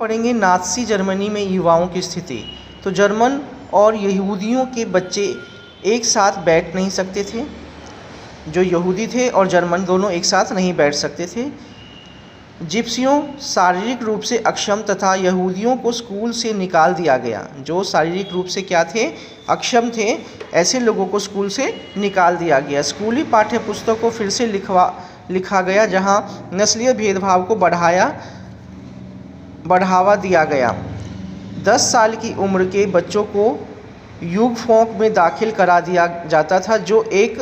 पढ़ेंगे Nazi Germany में युवाओं की स्थिति। तो जर्मन और यहूदियों के बच्चे एक साथ बैठ नहीं सकते थे। जो यहूदी थे और जर्मन दोनों एक साथ नहीं बैठ सकते थे। जिप्सियों शारीरिक रूप से अक्षम तथा यहूदियों को स्कूल से निकाल दिया गया। जो शारीरिक रूप से क्या थे, अक्षम थे, ऐसे लोगों को स्कूल से निकाल दिया गया। स्कूली पाठ्य पुस्तक को फिर से लिखा गया, जहां नस्लीय भेदभाव को बढ़ावा दिया गया। 10 साल की उम्र के बच्चों को युगफोंक में दाखिल करा दिया जाता था, जो एक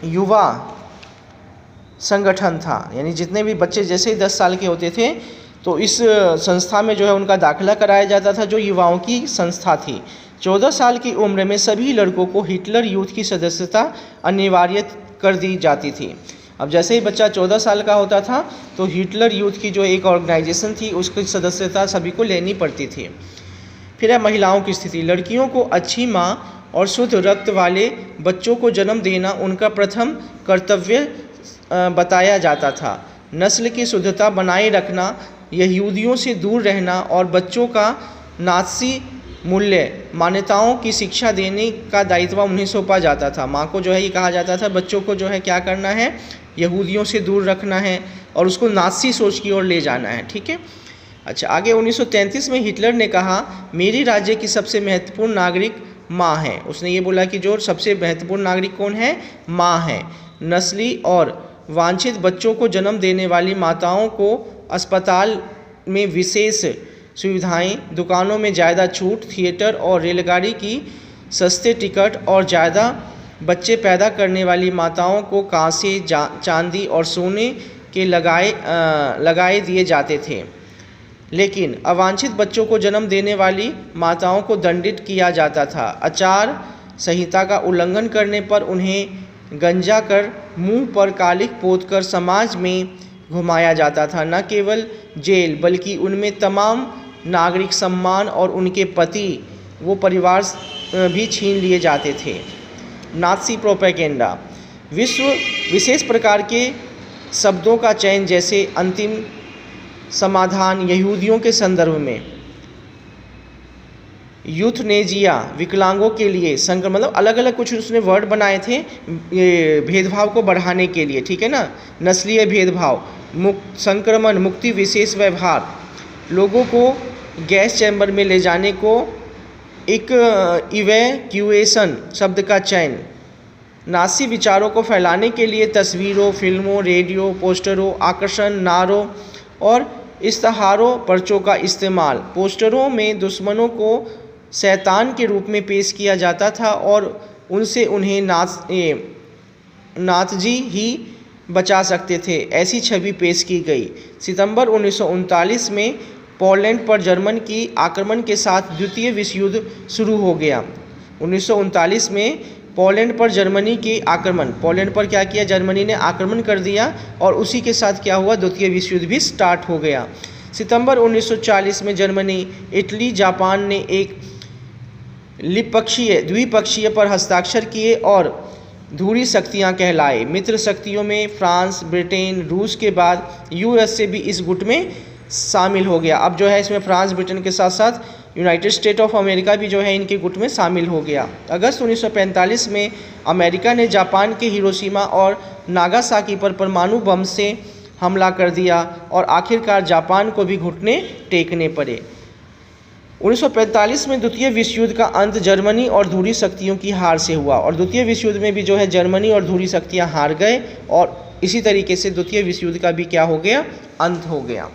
युवा संगठन था। यानी जितने भी बच्चे जैसे ही 10 साल के होते थे तो इस संस्था में जो है उनका दाखिला कराया जाता था, जो युवाओं की संस्था थी। 14 साल की उम्र में सभी लड़कों को हिटलर यूथ की सदस्यता अनिवार्य कर दी जाती थी। अब जैसे ही बच्चा 14 साल का होता था तो हिटलर यूथ की जो एक ऑर्गेनाइजेशन थी उसकी सदस्यता सभी को लेनी पड़ती थी। फिर है महिलाओं की स्थिति। लड़कियों को अच्छी माँ और शुद्ध रक्त वाले बच्चों को जन्म देना उनका प्रथम कर्तव्य बताया जाता था। नस्ल की शुद्धता बनाए रखना, यहूदियों से दूर रहना और बच्चों का नाज़ी मूल्य मान्यताओं की शिक्षा देने का दायित्व उन्हें सौंपा जाता था। माँ को जो है ये कहा जाता था बच्चों को जो है क्या करना है, यहूदियों से दूर रखना है और उसको नाज़ी सोच की ओर ले जाना है। ठीक है। अच्छा, आगे 1933 में हिटलर ने कहा मेरी राज्य की सबसे महत्वपूर्ण नागरिक माँ है। उसने ये बोला कि जो सबसे महत्वपूर्ण नागरिक कौन है, माँ है। नस्ली और वांछित बच्चों को जन्म देने वाली माताओं को अस्पताल में विशेष सुविधाएं, दुकानों में ज़्यादा छूट, थिएटर और रेलगाड़ी की सस्ते टिकट और ज़्यादा बच्चे पैदा करने वाली माताओं को कांसे, चांदी और सोने के लगाए दिए जाते थे। लेकिन अवांछित बच्चों को जन्म देने वाली माताओं को दंडित किया जाता था। आचार संहिता का उल्लंघन करने पर उन्हें गंजा कर मुंह पर कालिख पोतकर समाज में घुमाया जाता था। न केवल जेल बल्कि उनमें तमाम नागरिक सम्मान और उनके पति वो परिवार भी छीन लिए जाते थे। Nazi propaganda. विशेष प्रकार के शब्दों का चयन, जैसे अंतिम समाधान यहूदियों के संदर्भ में, यूथनेजिया विकलांगों के लिए संक्रमण, मतलब अलग अलग कुछ उसने वर्ड बनाए थे ये भेदभाव को बढ़ाने के लिए। ठीक है ना। नस्लीय भेदभाव, संक्रमण मुक्ति, विशेष व्यवहार, लोगों को गैस चैम्बर में ले जाने को, एक इवैक्यूएशन शब्द का चयन, नाज़ी विचारों को फैलाने के लिए तस्वीरों, फिल्मों, रेडियो, पोस्टरों, आकर्षण, नारों और इश्तहारों, पर्चों का इस्तेमाल। पोस्टरों में दुश्मनों को शैतान के रूप में पेश किया जाता था और उनसे उन्हें नाज़ी ही बचा सकते थे, ऐसी छवि पेश की गई। सितंबर 1939 में पोलैंड पर जर्मन की आक्रमण के साथ द्वितीय विश्व युद्ध शुरू हो गया। 1939 में पोलैंड पर जर्मनी की आक्रमण, पोलैंड पर क्या किया, जर्मनी ने आक्रमण कर दिया और उसी के साथ क्या हुआ, द्वितीय विश्व युद्ध भी स्टार्ट हो गया। सितंबर 1940 में जर्मनी, इटली, जापान ने एक द्विपक्षीय पर हस्ताक्षर किए और धुरी शक्तियां कहलाए। मित्र शक्तियों में फ्रांस, ब्रिटेन, रूस के बाद यूएसए भी इस गुट में शामिल हो गया। अब जो है इसमें फ्रांस, ब्रिटेन के साथ साथ यूनाइटेड स्टेट ऑफ अमेरिका भी जो है इनके गुट में शामिल हो गया। अगस्त 1945 में अमेरिका ने जापान के हिरोशिमा और नागासाकी पर परमाणु बम से हमला कर दिया और आखिरकार जापान को भी घुटने टेकने पड़े। 1945 में द्वितीय विश्व युद्ध का अंत जर्मनी और धुरी शक्तियों की हार से हुआ और द्वितीय विश्व युद्ध में भी जो है जर्मनी और धुरी शक्तियां हार गए और इसी तरीके से द्वितीय विश्व युद्ध का भी क्या हो गया, अंत हो गया।